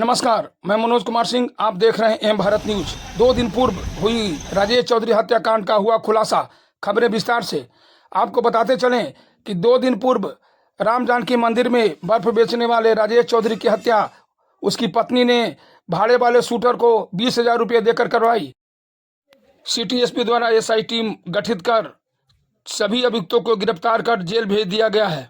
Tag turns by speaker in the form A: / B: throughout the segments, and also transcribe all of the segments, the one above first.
A: नमस्कार, मैं मनोज कुमार सिंह। आप देख रहे हैं एम भारत न्यूज। 2 दिन पूर्व हुई राजेश चौधरी हत्याकांड का हुआ खुलासा। खबरें विस्तार से आपको बताते चलें कि 2 दिन पूर्व राम जानकी मंदिर में बर्फ बेचने वाले राजेश चौधरी की हत्या उसकी पत्नी ने भाड़े वाले शूटर को 20,000 रुपये देकर करवाई। सिटी एसपी द्वारा एसआई टीम गठित कर सभी अभियुक्तों को गिरफ्तार कर जेल भेज दिया गया है।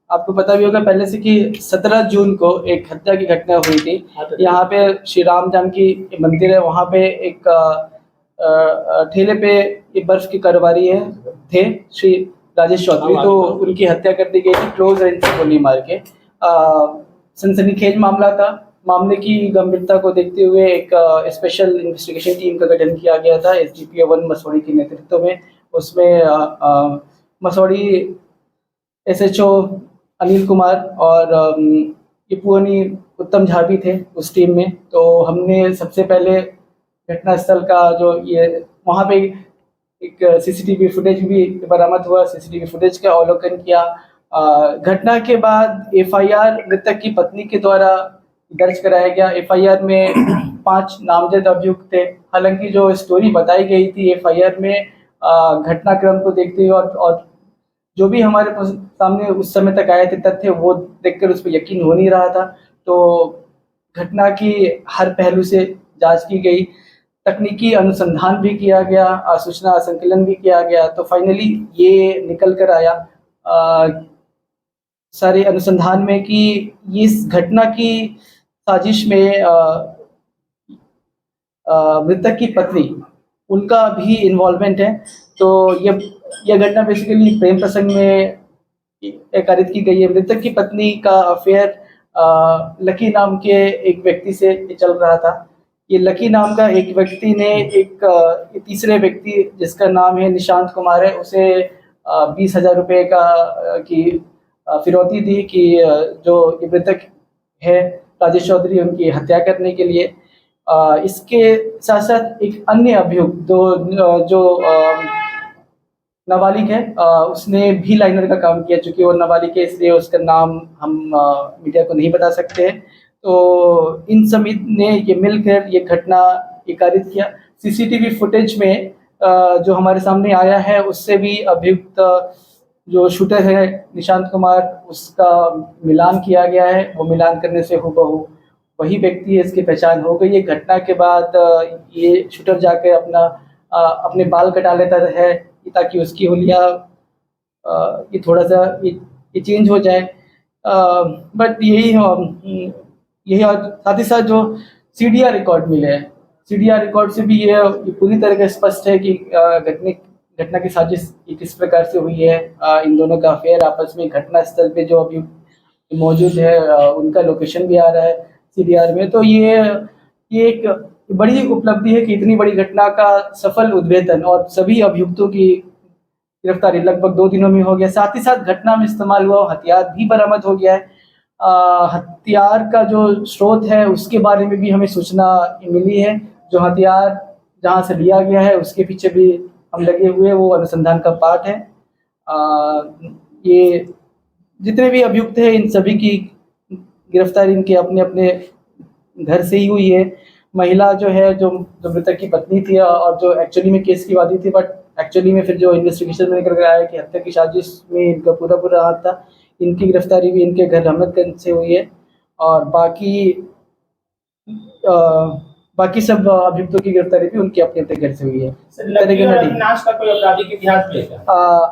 B: आपको पता भी होगा पहले से कि 17 जून को एक हत्या की घटना हुई थी। यहाँ पे श्री राम जानकी मंदिर है, वहाँ पे एक ठेले पे ये बर्फ की कारोबारी है थे श्री राजेश चौधरी, तो उनकी हत्या कर दी गई थी क्लोज रेंज से गोली मार के। सनसनीखेज मामला था। मामले की गंभीरता को देखते हुए एक स्पेशल इन्वेस्टिगेशन टीम का गठन किया गया था SDPO 1 मसौड़ी के नेतृत्व में। उसमें मसौड़ी SHO अनिल कुमार और इपुअनी उत्तम झा भी थे उस टीम में। तो हमने सबसे पहले घटनास्थल का जो ये वहाँ पे एक CCTV फुटेज भी बरामद हुआ, CCTV फुटेज का अवलोकन किया। घटना के बाद FIR मृतक की पत्नी के द्वारा दर्ज कराया गया। FIR में 5 नामजद अभियुक्त थे। हालांकि जो स्टोरी बताई गई थी FIR में घटनाक्रम को देखते हुए और जो भी हमारे सामने उस समय तक आए थे तथ्य, वो देखकर उस पर यकीन हो नहीं रहा था। तो घटना की हर पहलू से जांच की गई, तकनीकी अनुसंधान भी किया गया, सूचना संकलन भी किया गया। तो फाइनली ये निकल कर आया सारे अनुसंधान में कि इस घटना की साजिश में मृतक की पत्नी, उनका भी इन्वॉल्वमेंट है। तो यह घटना बेसिकली प्रेम प्रसंग में कारित की गई है। मृतक की पत्नी का अफेयर लकी नाम के एक व्यक्ति से चल रहा था। ये लकी नाम का एक व्यक्ति ने एक तीसरे व्यक्ति जिसका नाम है निशांत कुमार है, उसे 20,000 रुपये की फिरौती दी कि जो मृतक है राजेश चौधरी, उनकी हत्या करने के लिए। इसके साथ साथ एक अन्य अभियुक्त जो नाबालिग है, उसने भी लाइनर का काम किया। चूंकि वो नाबालिग है इसलिए उसका नाम हम मीडिया को नहीं बता सकते। तो इन सभी ने ये मिलकर ये घटना कारित किया। CCTV फुटेज में जो हमारे सामने आया है उससे भी अभियुक्त जो शूटर है निशांत कुमार, उसका मिलान किया गया है। वो मिलान करने से हूबहू वही व्यक्ति है, इसकी पहचान हो गई है। घटना के बाद ये शूटर जाकर अपने बाल कटा लेता है ताकि उसकी हुलिया ये थोड़ा सा ये चेंज हो जाए। बट यही और साथ ही साथ जो CDR रिकॉर्ड मिले हैं, CDR रिकॉर्ड से भी ये पूरी तरह से स्पष्ट है कि घटना की साजिश किस प्रकार से हुई है। इन दोनों का अफेयर आपस में, घटना स्थल पे जो अभी मौजूद है उनका लोकेशन भी आ रहा है CDR में। तो ये एक बड़ी उपलब्धि है कि इतनी बड़ी घटना का सफल उद्भेदन और सभी अभियुक्तों की गिरफ्तारी लगभग 2 दिनों में हो गया। साथ ही साथ घटना में इस्तेमाल हुआ हथियार भी बरामद हो गया है। हथियार का जो स्रोत है उसके बारे में भी हमें सूचना मिली है। जो हथियार जहां से लिया गया है उसके पीछे भी हम लगे हुए, वो अनुसंधान का पार्ट है। ये जितने भी अभियुक्त हैं इन सभी की गिरफ्तारी इनके अपने अपने घर से ही हुई है। महिला जो है, जो मृतक की पत्नी थी और जो एक्चुअली में केस की वादी थी, बट एक्चुअली में फिर जो इन्वेस्टिगेशन में निकल कर आया कि हत्या की साजिश में इनका पूरा हाथ था, इनकी गिरफ्तारी भी इनके घर रहमतगंज से हुई है। और बाकी सब अभियुक्तों की गिरफ्तारी भी उनके अपने अपने घर से हुई है।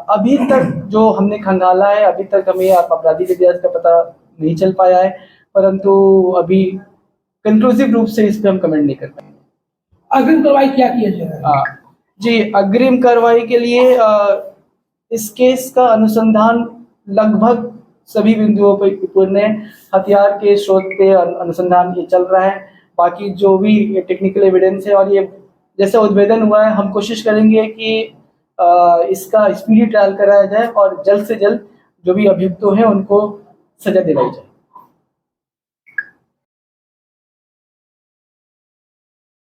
B: अभी तक जो हमने खंगाला है, अभी तक हमें आपराधिक इतिहास का पता नहीं चल पाया है, परंतु अभी कंक्लूसिव रूप से इस पर हम कमेंट नहीं कर पाएंगे।
C: अग्रिम कार्रवाई क्या किया जाएगा?
B: जी, अग्रिम कार्रवाई के लिए इस केस का अनुसंधान लगभग सभी बिंदुओं पर पूर्ण है। हथियार के स्रोत पे अनुसंधान ये चल रहा है। बाकी जो भी टेक्निकल एविडेंस है और ये जैसे उद्भेदन हुआ है, हम कोशिश करेंगे कि इसका स्पीडी ट्रायल कराया जाए और जल्द से जल्द जो भी अभियुक्त हैं उनको सजा दिलाई जाए।